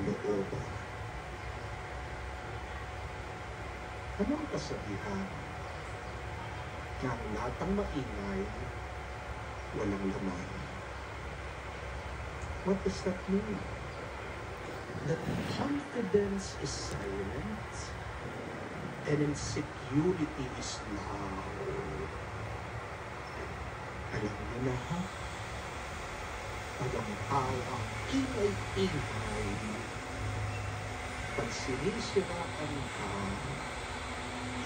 kalooban. Anong kasabihan na ang lahat ng maingay, walang laman? What does that mean? That confidence is silent and insecurity is loud. Alam niyo na ha? Pag ang tao ang ingay-ingay, pag sinisiraan ka,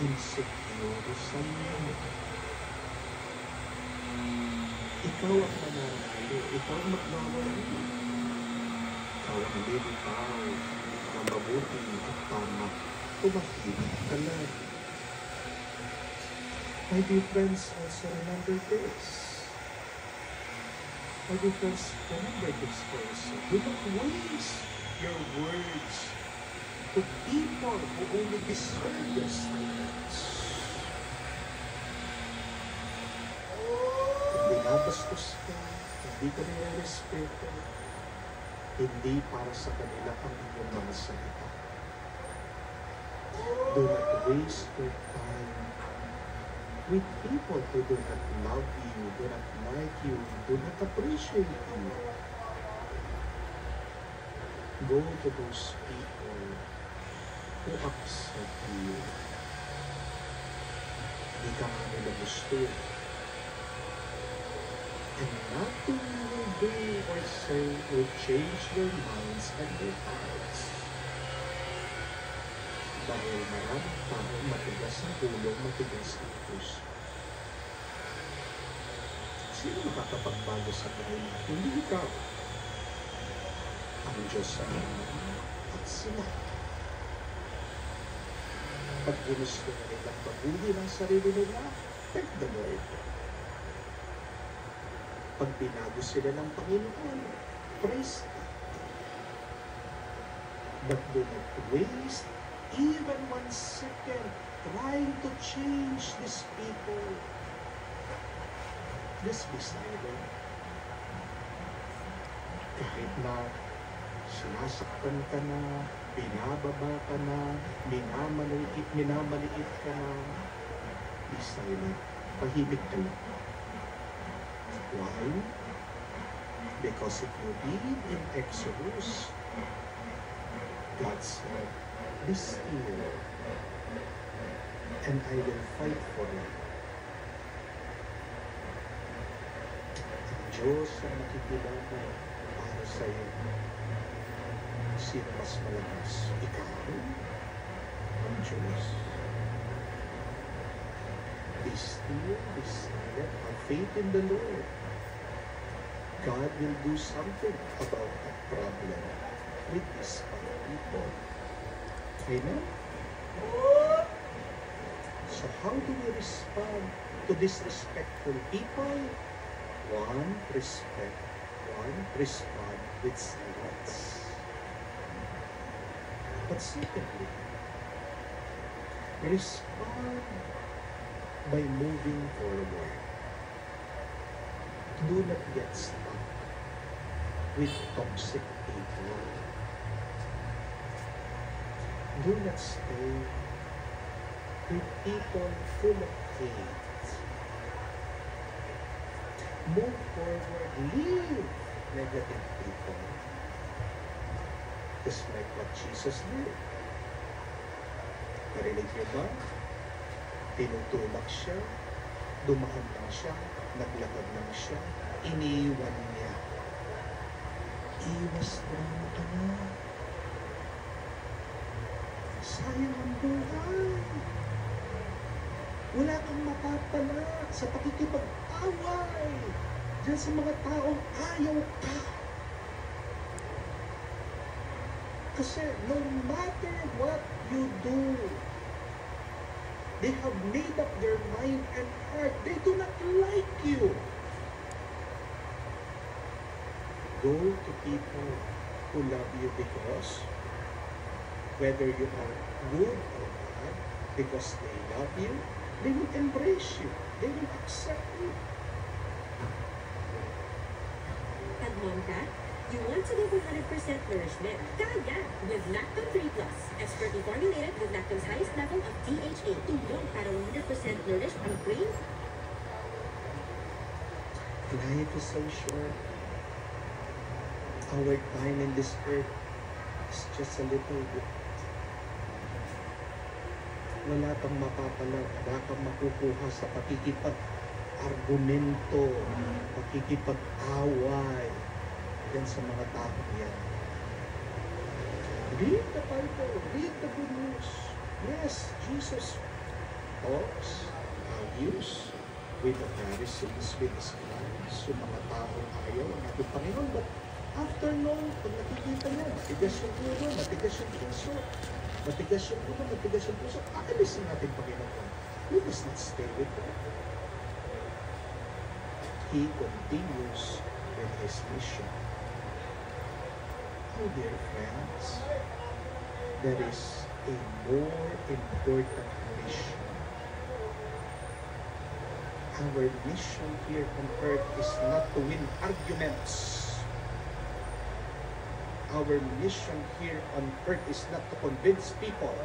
insecure sa iyo. Ikaw ang mananalo, ikaw ang magmamali. Ikaw ang lilitaw na mabuti at tama, tumakinig ka lang. My dear friends, also remember this. My dear friends, remember this also. Do not waste your words to people who only deserve your silence. Kung binabastos ka, hindi ka nire-respeto, hindi para sa kanila ang iyong mga salita. Do not waste your time with people who do not love you, do not like you, do not appreciate you. Go to those people who accept you. Hindi ka nga nila gusto. And nothing you will do or say will change their minds and their hearts. Dahil maraming tao matigas ang ulo, matigas ang puso. Sino makakapagbago sa kanila? Hindi ikaw. Ang Diyos ang at sila. Pag ginusto na nilang mabuhi ng sarili nila, thank the Lord. Pag binago sila ng Panginoon, praise God. But do not waste even 1 second trying to change these people. Just be silent. Kahit na sinasaktan ka na, binababa ka na, minamaliit ka na, be silent. Pahimik ka lang. Why? Because if you read in Exodus, God said, be still, and I will fight for you. Ang Diyos ang nakikilala para sa iyo. Sino mas malakas? Ikaw? Ang Diyos. Be still, be silent, have faith in the Lord. God will do something about that problem with these people. Amen? So how do we respond to disrespectful people? One, respect. One, respond with silence. But secondly, respond by moving forward. Do not get stuck with toxic people. Do not stay with people full of hate. Move forward, leave negative people. Just like what Jesus did. Narinig niyo ba? Tinutulak siya, dumaan lang siya, naglakad lang siya, iniiwan niya. Iwas lang ka na. Sayang ang buhay. Wala kang mapapala sa pakikipag-away dyan sa mga taong ayaw ka. Kasi no matter what you do, they have made up their mind and heart. They do not like you. Go to people who love you because whether you are good or bad, because they love you, they will embrace you. They will accept you. Edmonta, You want to give 100% nourishment. Kaya with Lacto 3 Plus. Expertly formulated with lacto's highest level of DHA. Tulong para 100% nourished ang brain. Life is so short. Our time in this earth is just a little bit. Wala kang mapapala, wala kang makukuha sa pakikipag-argumento, pakikipag-away yan sa mga tao yan. Read the Bible, read the good news. Yes, Jesus talks, argues with the Pharisees, with the scribes, yung mga taong ayaw ang ating Panginoon. But after noon, pag nakikita niya, matigas yung ulo, matigas yung puso, matigas yung ulo, matigas yung puso, aalisin natin Panginoon. We must not stay with him. He continues with his mission. Oh, dear friends, there is a more important mission. Our mission here on earth is not to win arguments. Our mission here on earth is not to convince people.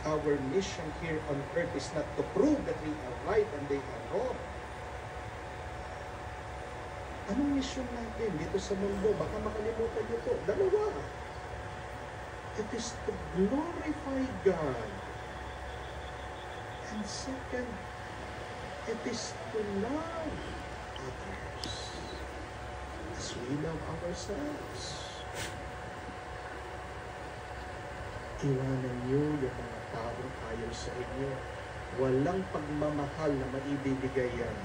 Our mission here on earth is not to prove that we are right and they are wrong. Anong mission natin dito sa mundo? Baka makalimutan niyo po. Dalawa. It is to glorify God. And second, it is to love others as we love ourselves. Iwanan niyo yung mga taong ayaw sa inyo. Walang pagmamahal na maibibigay yan.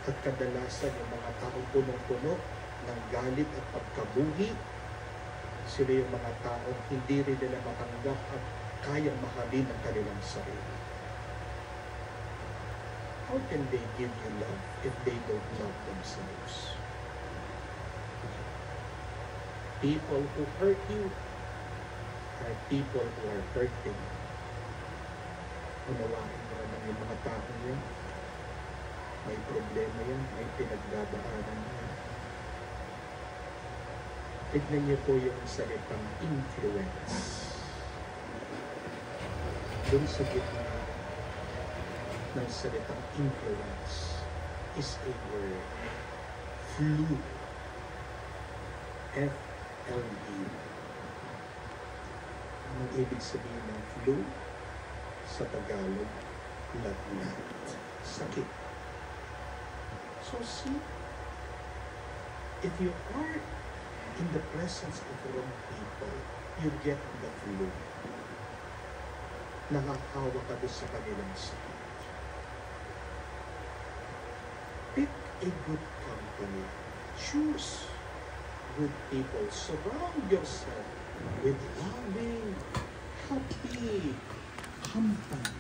At kadalasan yung mga taong punong-puno ng galit at pagkabuhi, sila yung mga taong hindi rin nila matanggap at kayang mahalin ang kanilang sarili. How can they give you love if they don't love themselves? People who hurt you are people who are hurting. Unawain mo naman yung mga taong yan. May problema yan, may pinagdadaanan yan. Tignan niyo po yung salitang influence. Doon sa gitna ng salitang influence is a word. Flu. F-L-U. Anong ibig sabihin ng flu? Sa Tagalog, lagnat. Sakit. So see, if you are in the presence of wrong people, you get the flu. Nakakawa ka doon sa kanilang sakit. Pick a good company. Choose good people. Surround yourself with loving, happy company.